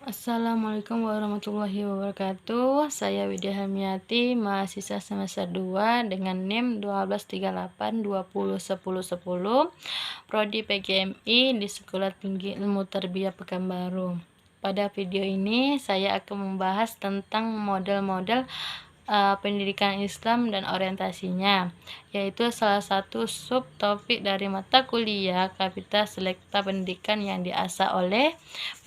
Assalamualaikum warahmatullahi wabarakatuh. Saya Widya Hamiati, mahasiswa semester 2 dengan NIM 1238201010, prodi PGMI di Sekolah Tinggi Ilmu Tarbiyah Pekanbaru. Pada video ini saya akan membahas tentang model-model pendidikan Islam dan orientasinya, yaitu salah satu subtopik dari mata kuliah Kapita Selekta Pendidikan yang diasah oleh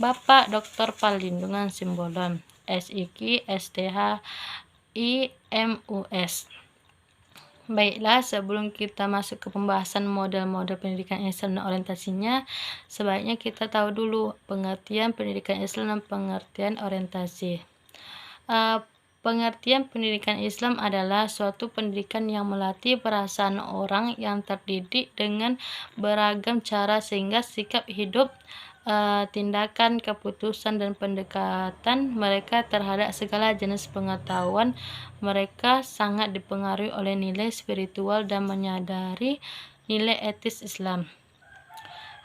Bapak Dr. Palindungan Simbolon, SIK, STH, IMUS. Baiklah, sebelum kita masuk ke pembahasan model-model pendidikan Islam dan orientasinya, sebaiknya kita tahu dulu pengertian pendidikan Islam dan pengertian orientasi. Pengertian pendidikan Islam adalah suatu pendidikan yang melatih perasaan orang yang terdidik dengan beragam cara sehingga sikap hidup, tindakan, keputusan, dan pendekatan mereka terhadap segala jenis pengetahuan mereka sangat dipengaruhi oleh nilai spiritual dan menyadari nilai etis Islam.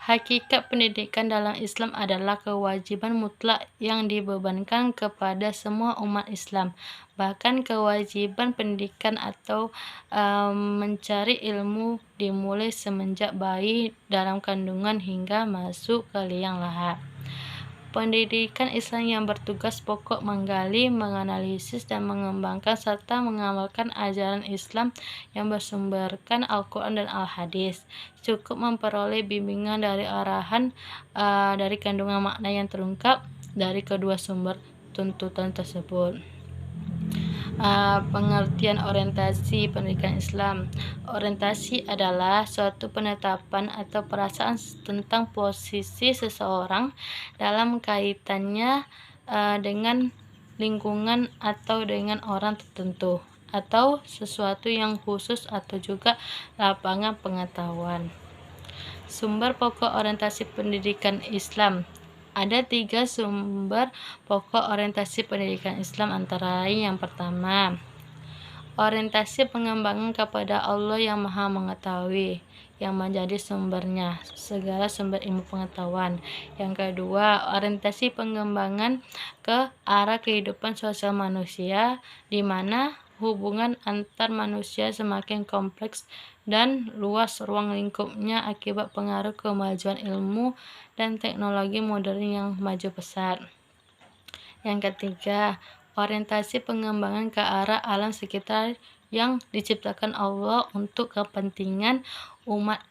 Hakikat pendidikan dalam Islam adalah kewajiban mutlak yang dibebankan kepada semua umat Islam. Bahkan kewajiban pendidikan atau mencari ilmu dimulai semenjak bayi dalam kandungan hingga masuk ke liang lahat. Pendidikan Islam yang bertugas pokok menggali, menganalisis, dan mengembangkan serta mengamalkan ajaran Islam yang bersumberkan Al-Quran dan Al-Hadis. Cukup memperoleh bimbingan dari arahan dari kandungan makna yang terungkap dari kedua sumber tuntutan tersebut. Pengertian orientasi pendidikan Islam. Orientasi adalah suatu penetapan atau perasaan tentang posisi seseorang dalam kaitannya dengan lingkungan atau dengan orang tertentu, atau sesuatu yang khusus atau juga lapangan pengetahuan. Sumber pokok orientasi pendidikan Islam. Ada 3 sumber pokok orientasi pendidikan Islam, antara lain yang pertama, orientasi pengembangan kepada Allah yang Maha Mengetahui, yang menjadi sumbernya segala sumber ilmu pengetahuan. Yang kedua, orientasi pengembangan ke arah kehidupan sosial manusia, di mana hubungan antar manusia semakin kompleks dan luas ruang lingkupnya akibat pengaruh kemajuan ilmu dan teknologi modern yang maju pesat. Yang ketiga, orientasi pengembangan ke arah alam sekitar yang diciptakan Allah untuk kepentingan umat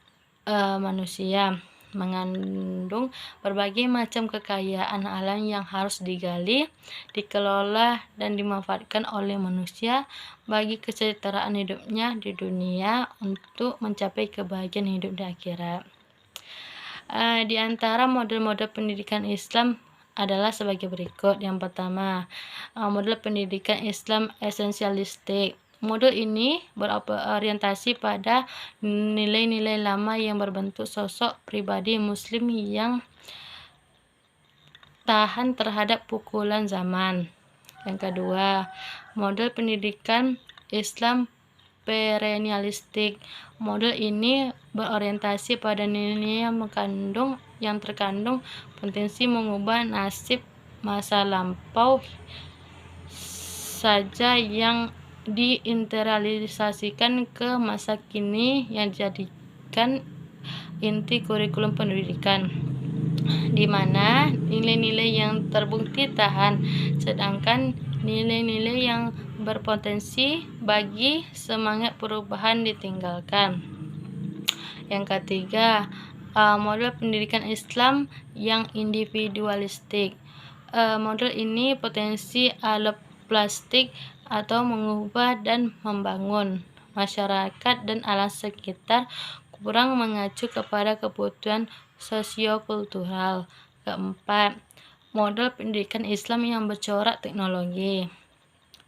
manusia, mengandung berbagai macam kekayaan alam yang harus digali, dikelola, dan dimanfaatkan oleh manusia bagi kesejahteraan hidupnya di dunia untuk mencapai kebahagiaan hidup di akhirat. Di antara model-model pendidikan Islam adalah sebagai berikut. Yang pertama, model pendidikan Islam esensialistik. Model ini berorientasi pada nilai-nilai lama yang berbentuk sosok pribadi muslim yang tahan terhadap pukulan zaman. Yang kedua, model pendidikan Islam perennialistik. Model ini berorientasi pada nilai yang terkandung potensi mengubah nasib masa lampau saja yang diinternalisasikan ke masa kini yang dijadikan inti kurikulum pendidikan, di mana nilai-nilai yang terbukti tahan, sedangkan nilai-nilai yang berpotensi bagi semangat perubahan ditinggalkan. Yang ketiga, model pendidikan Islam yang individualistik. Model ini potensi aloplastik atau mengubah dan membangun masyarakat dan alam sekitar kurang mengacu kepada kebutuhan sosiokultural. Keempat, model pendidikan Islam yang bercorak teknologi.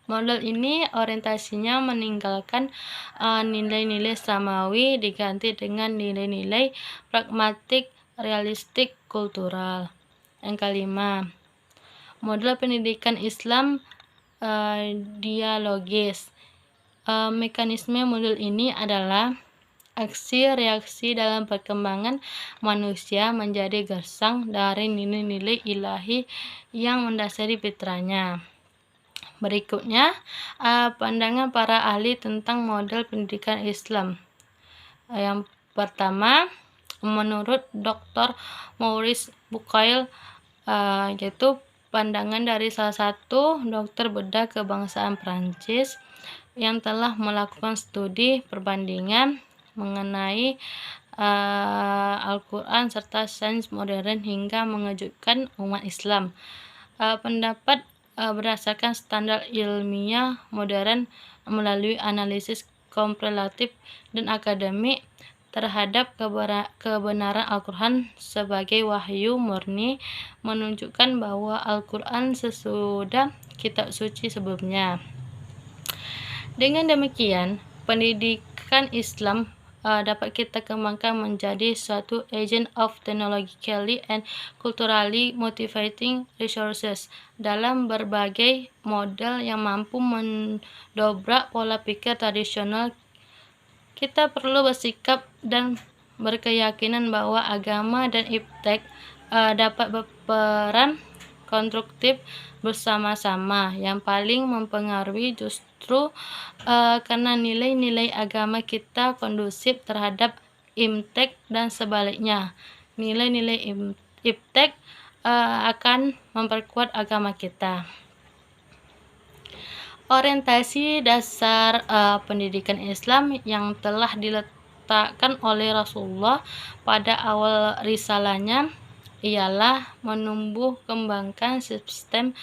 Model ini orientasinya meninggalkan nilai-nilai samawi diganti dengan nilai-nilai pragmatik, realistik, kultural. Yang kelima, model pendidikan Islam dialogis. Mekanisme model ini adalah aksi reaksi dalam perkembangan manusia menjadi gersang dari nilai-nilai ilahi yang mendasari fitrahnya. Berikutnya, pandangan para ahli tentang model pendidikan Islam. Yang pertama, menurut Dr. Maurice Bucaille, yaitu pandangan dari salah satu dokter bedah kebangsaan Prancis yang telah melakukan studi perbandingan mengenai Al-Quran serta sains modern hingga mengejutkan umat Islam. Pendapat berdasarkan standar ilmiah modern melalui analisis komparatif dan akademik terhadap kebenaran Al-Quran sebagai wahyu murni menunjukkan bahwa Al-Quran sesudah kitab suci sebelumnya. Dengan demikian, pendidikan Islam dapat kita kembangkan menjadi suatu agent of technologically and culturally motivating resources dalam berbagai model yang mampu mendobrak pola pikir tradisional. Kita perlu bersikap dan berkeyakinan bahwa agama dan iptek dapat berperan konstruktif bersama-sama. Yang paling mempengaruhi justru karena nilai-nilai agama kita kondusif terhadap iptek dan sebaliknya. Nilai-nilai iptek akan memperkuat agama kita. Orientasi dasar pendidikan Islam yang telah diletakkan oleh Rasulullah pada awal risalahnya ialah menumbuh kembangkan sistem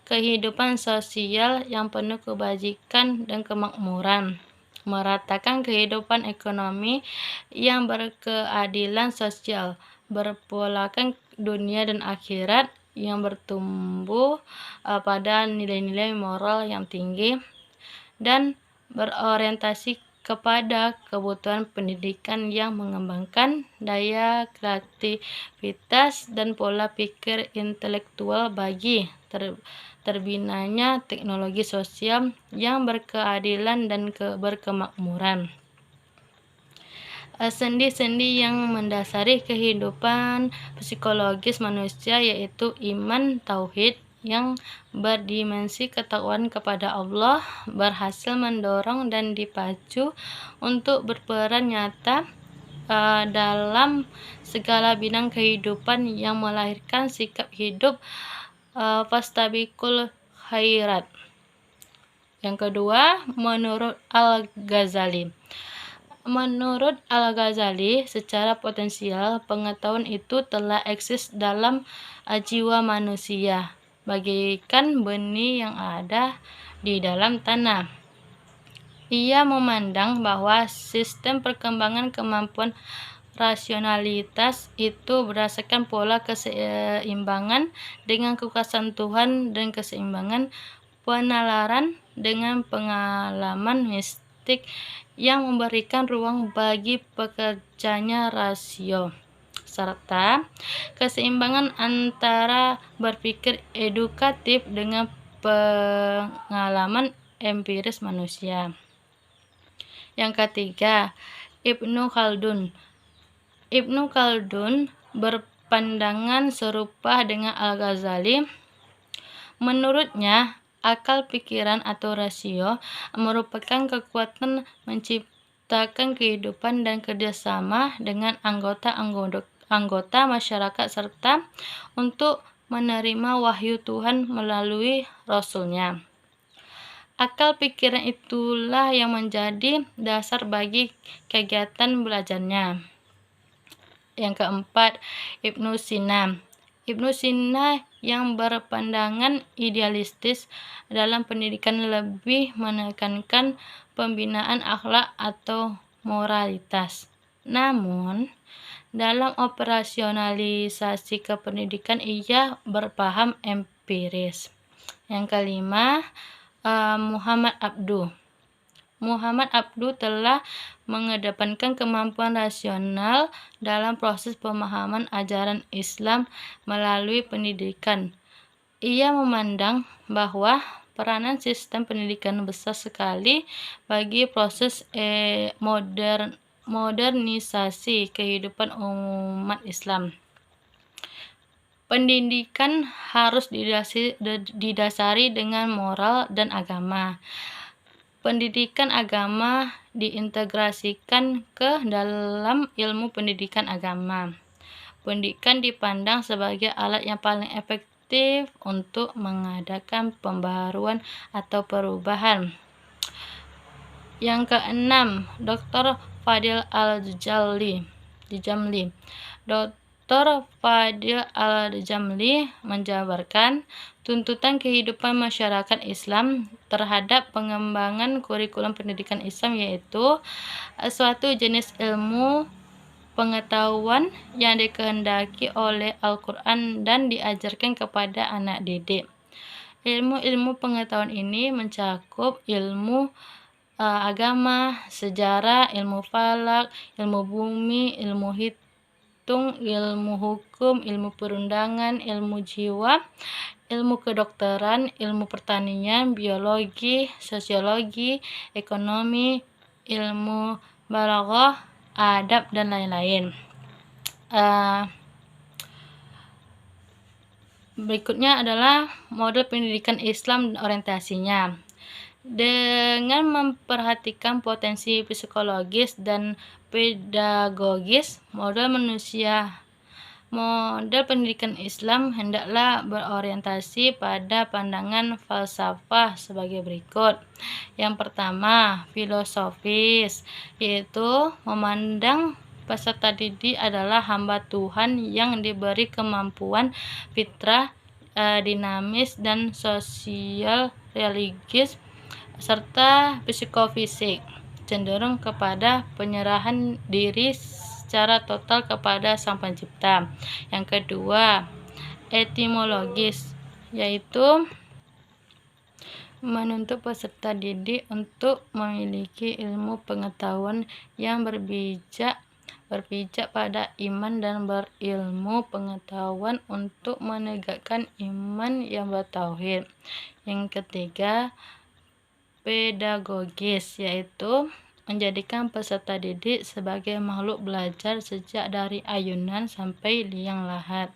kehidupan sosial yang penuh kebajikan dan kemakmuran, meratakan kehidupan ekonomi yang berkeadilan sosial, berpolakan dunia dan akhirat yang bertumbuh pada nilai-nilai moral yang tinggi, dan berorientasi kepada kebutuhan pendidikan yang mengembangkan daya kreativitas dan pola pikir intelektual bagi terbinanya teknologi sosial yang berkeadilan dan berkemakmuran. Sendi-sendi yang mendasari kehidupan psikologis manusia yaitu iman tauhid yang berdimensi ketakwaan kepada Allah berhasil mendorong dan dipacu untuk berperan nyata dalam segala bidang kehidupan yang melahirkan sikap hidup fastabiqul khairat. Yang kedua, menurut Al-Ghazali. Menurut Al-Ghazali, secara potensial pengetahuan itu telah eksis dalam jiwa manusia, bagaikan benih yang ada di dalam tanah. Ia memandang bahwa sistem perkembangan kemampuan rasionalitas itu berdasarkan pola keseimbangan dengan kekuasaan Tuhan dan keseimbangan penalaran dengan pengalaman mistik yang memberikan ruang bagi pekerjanya rasio, serta keseimbangan antara berpikir edukatif dengan pengalaman empiris manusia. Yang ketiga, Ibnu Khaldun. Ibnu Khaldun berpandangan serupa dengan Al-Ghazali. Menurutnya, akal pikiran atau rasio merupakan kekuatan menciptakan kehidupan dan kerjasama dengan anggota masyarakat serta untuk menerima wahyu Tuhan melalui Rasul-Nya. Akal pikiran itulah yang menjadi dasar bagi kegiatan belajarnya. Yang keempat, Ibnu Sina. Ibnu Sina yang berpandangan idealistis dalam pendidikan lebih menekankan pembinaan akhlak atau moralitas. Namun, dalam operasionalisasi kependidikan ia berpaham empiris. Yang kelima, Muhammad Abduh. Muhammad Abduh telah mengedepankan kemampuan rasional dalam proses pemahaman ajaran Islam melalui pendidikan. Ia memandang bahwa peranan sistem pendidikan besar sekali bagi proses modernisasi kehidupan umat Islam. Pendidikan harus didasari dengan moral dan agama. Pendidikan agama diintegrasikan ke dalam ilmu pendidikan agama. Pendidikan dipandang sebagai alat yang paling efektif untuk mengadakan pembaharuan atau perubahan. Yang keenam, Dr. Fadil Al-Jamli. Dr. Fadil Al-Jamli menjabarkan tuntutan kehidupan masyarakat Islam terhadap pengembangan kurikulum pendidikan Islam, yaitu suatu jenis ilmu pengetahuan yang dikehendaki oleh Al-Quran dan diajarkan kepada anak didik. Ilmu-ilmu pengetahuan ini mencakup ilmu agama, sejarah, ilmu falak, ilmu bumi, ilmu ilmu hukum, ilmu perundangan, ilmu jiwa, ilmu kedokteran, ilmu pertanian, biologi, sosiologi, ekonomi, ilmu balaghah, adab, dan lain-lain. Berikutnya adalah model pendidikan Islam dan orientasinya. Dengan memperhatikan potensi psikologis dan pedagogis model pendidikan Islam hendaklah berorientasi pada pandangan falsafah sebagai berikut. Yang pertama, filosofis, yaitu memandang peserta didik adalah hamba Tuhan yang diberi kemampuan fitrah, dinamis, dan sosial religius, serta psikofisik, cenderung kepada penyerahan diri secara total kepada Sang Pencipta. Yang kedua, etimologis, yaitu menuntut peserta didik untuk memiliki ilmu pengetahuan yang berpijak pada iman dan berilmu pengetahuan untuk menegakkan iman yang bertauhid. Yang ketiga, pedagogis, yaitu menjadikan peserta didik sebagai makhluk belajar sejak dari ayunan sampai liang lahat,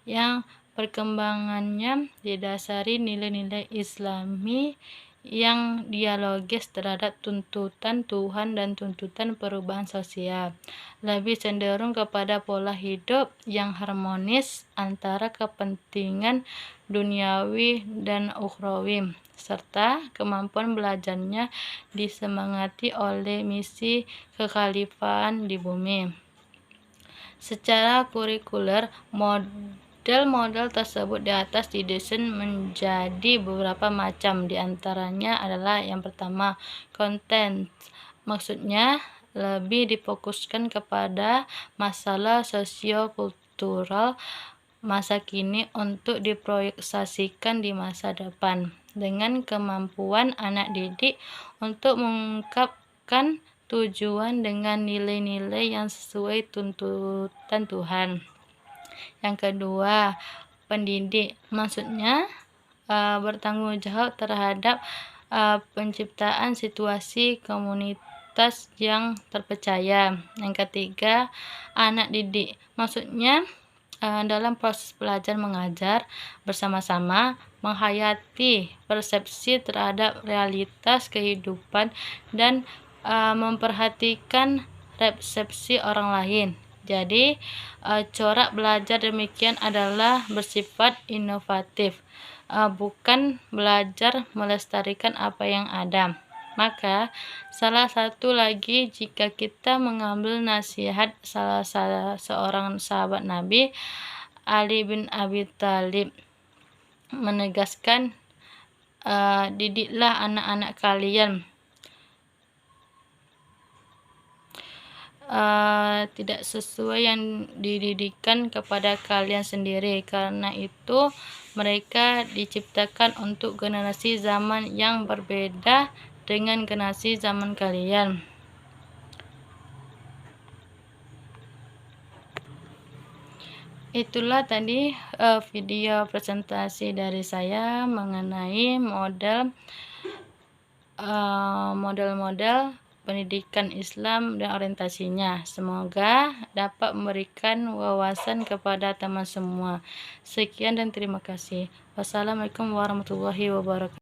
yang perkembangannya didasari nilai-nilai Islami yang dialogis terhadap tuntutan Tuhan dan tuntutan perubahan sosial, lebih cenderung kepada pola hidup yang harmonis antara kepentingan duniawi dan ukhrawi, serta kemampuan belajarnya disemangati oleh misi kekhalifahan di bumi. Secara kurikuler, model-model tersebut di atas didesain menjadi beberapa macam. Di antaranya adalah yang pertama, konten. Maksudnya lebih difokuskan kepada masalah sosio-kultural masa kini untuk diproyeksikan di masa depan, dengan kemampuan anak didik untuk mengungkapkan tujuan dengan nilai-nilai yang sesuai tuntutan Tuhan. Yang kedua, pendidik, maksudnya bertanggung jawab terhadap penciptaan situasi komunitas yang terpercaya. Yang ketiga, anak didik, maksudnya dalam proses belajar mengajar bersama-sama menghayati persepsi terhadap realitas kehidupan dan memperhatikan resepsi orang lain. Jadi, corak belajar demikian adalah bersifat inovatif, bukan belajar melestarikan apa yang ada. Maka, salah satu lagi, jika kita mengambil nasihat salah seorang sahabat Nabi, Ali bin Abi Thalib, menegaskan, didiklah anak-anak kalian, tidak sesuai yang dididikkan kepada kalian sendiri, karena itu mereka diciptakan untuk generasi zaman yang berbeda dengan generasi zaman kalian. Itulah tadi video presentasi dari saya mengenai model pendidikan Islam dan orientasinya. Semoga dapat memberikan wawasan kepada teman semua. Sekian dan terima kasih. Wassalamualaikum warahmatullahi wabarakatuh.